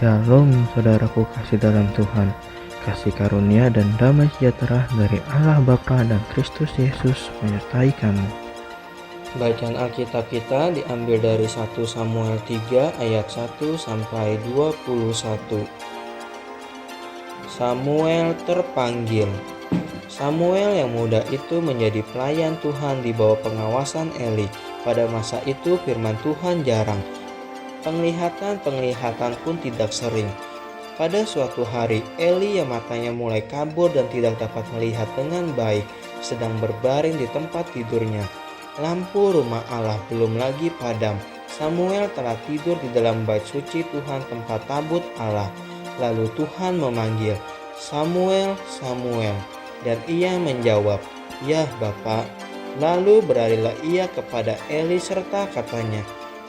Shalom saudaraku kasih dalam Tuhan, kasih karunia dan damai sejahtera dari Allah Bapa dan Kristus Yesus menyertai kamu. Bacaan Alkitab kita diambil dari 1 Samuel 3 ayat 1 sampai 21. Samuel terpanggil. Samuel yang muda itu menjadi pelayan Tuhan di bawah pengawasan Eli. Pada masa itu firman Tuhan jarang. Penglihatan pun tidak sering. Pada suatu hari, Eli yang matanya mulai kabur dan tidak dapat melihat dengan baik, sedang berbaring di tempat tidurnya. Lampu rumah Allah belum lagi padam. Samuel telah tidur di dalam bait suci Tuhan tempat tabut Allah. Lalu Tuhan memanggil, "Samuel, Samuel." Dan ia menjawab, "Ya Bapa." Lalu berlarilah ia kepada Eli serta katanya,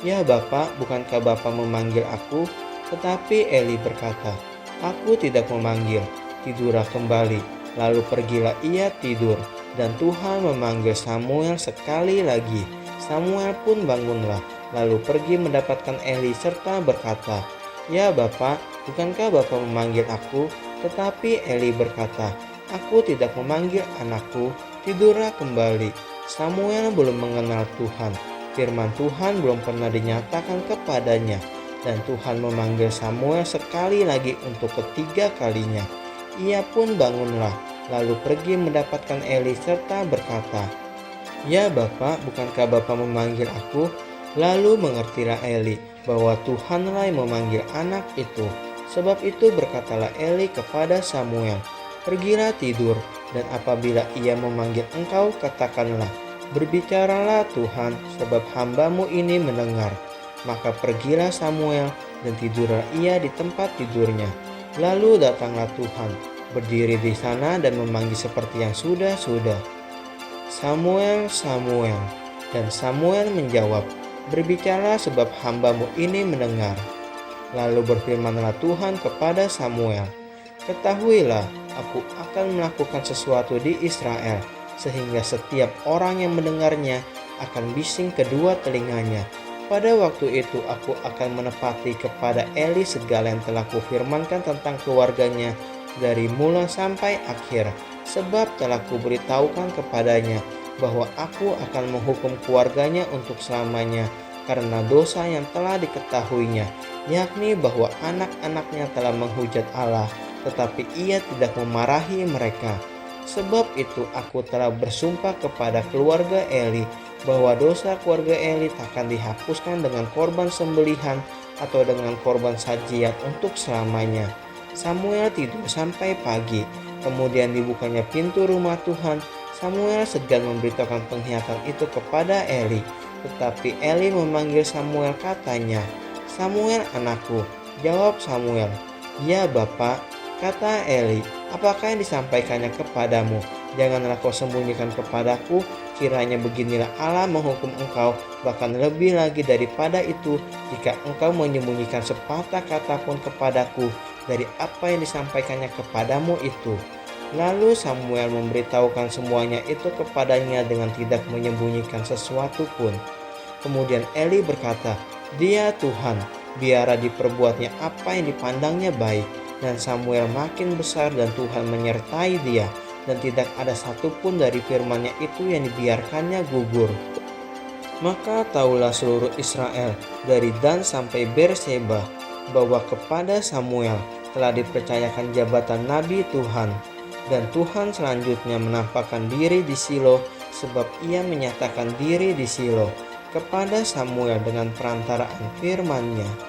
"Ya Bapa, bukankah Bapa memanggil aku?" Tetapi Eli berkata, "Aku tidak memanggil, tidurlah kembali." Lalu pergilah ia tidur, dan Tuhan memanggil Samuel sekali lagi. Samuel pun bangunlah, lalu pergi mendapatkan Eli serta berkata, "Ya Bapa, bukankah Bapa memanggil aku?" Tetapi Eli berkata, "Aku tidak memanggil anakku, tidurlah kembali." Samuel belum mengenal Tuhan. Firman Tuhan belum pernah dinyatakan kepadanya, dan Tuhan memanggil Samuel sekali lagi untuk ketiga kalinya. Ia pun bangunlah, lalu pergi mendapatkan Eli serta berkata, "Ya Bapa, bukankah Bapa memanggil aku?" Lalu mengertilah Eli bahwa Tuhanlah yang memanggil anak itu. Sebab itu berkatalah Eli kepada Samuel, "Pergilah tidur, dan apabila ia memanggil engkau, katakanlah, 'Berbicaralah Tuhan, sebab hamba-Mu ini mendengar.'" Maka pergilah Samuel, dan tidurlah ia di tempat tidurnya. Lalu datanglah Tuhan, berdiri di sana dan memanggil seperti yang sudah-sudah, "Samuel, Samuel." Dan Samuel menjawab, "Berbicaralah sebab hamba-Mu ini mendengar." Lalu berfirmanlah Tuhan kepada Samuel, "Ketahuilah, aku akan melakukan sesuatu di Israel, sehingga setiap orang yang mendengarnya akan bising kedua telinganya. Pada waktu itu aku akan menepati kepada Eli segala yang telah kufirmankan tentang keluarganya dari mula sampai akhir, sebab telah kuberitahukan kepadanya bahwa aku akan menghukum keluarganya untuk selamanya karena dosa yang telah diketahuinya, yakni bahwa anak-anaknya telah menghujat Allah, tetapi ia tidak memarahi mereka. Sebab itu aku telah bersumpah kepada keluarga Eli bahwa dosa keluarga Eli takkan dihapuskan dengan korban sembelihan atau dengan korban sajian untuk selamanya." Samuel tidur sampai pagi. Kemudian dibukanya pintu rumah Tuhan. Samuel segan memberitahukan penglihatan itu kepada Eli. Tetapi Eli memanggil Samuel, katanya, "Samuel anakku." Jawab Samuel, "Ya Bapa." Kata Eli, "Apakah yang disampaikannya kepadamu? Janganlah kau sembunyikan kepadaku. Kiranya beginilah Allah menghukum engkau, bahkan lebih lagi daripada itu, jika engkau menyembunyikan sepatah kata pun kepadaku dari apa yang disampaikannya kepadamu itu." Lalu Samuel memberitahukan semuanya itu kepadanya dengan tidak menyembunyikan sesuatu pun. Kemudian Eli berkata, "Dia Tuhan, biarlah diperbuatnya apa yang dipandangnya baik." Dan Samuel makin besar dan Tuhan menyertai dia, dan tidak ada satupun dari firman-Nya itu yang dibiarkannya gugur. Maka tahulah seluruh Israel dari Dan sampai Berseba bahwa kepada Samuel telah dipercayakan jabatan Nabi Tuhan. Dan Tuhan selanjutnya menampakkan diri di Silo, sebab ia menyatakan diri di Silo kepada Samuel dengan perantaraan firman-Nya.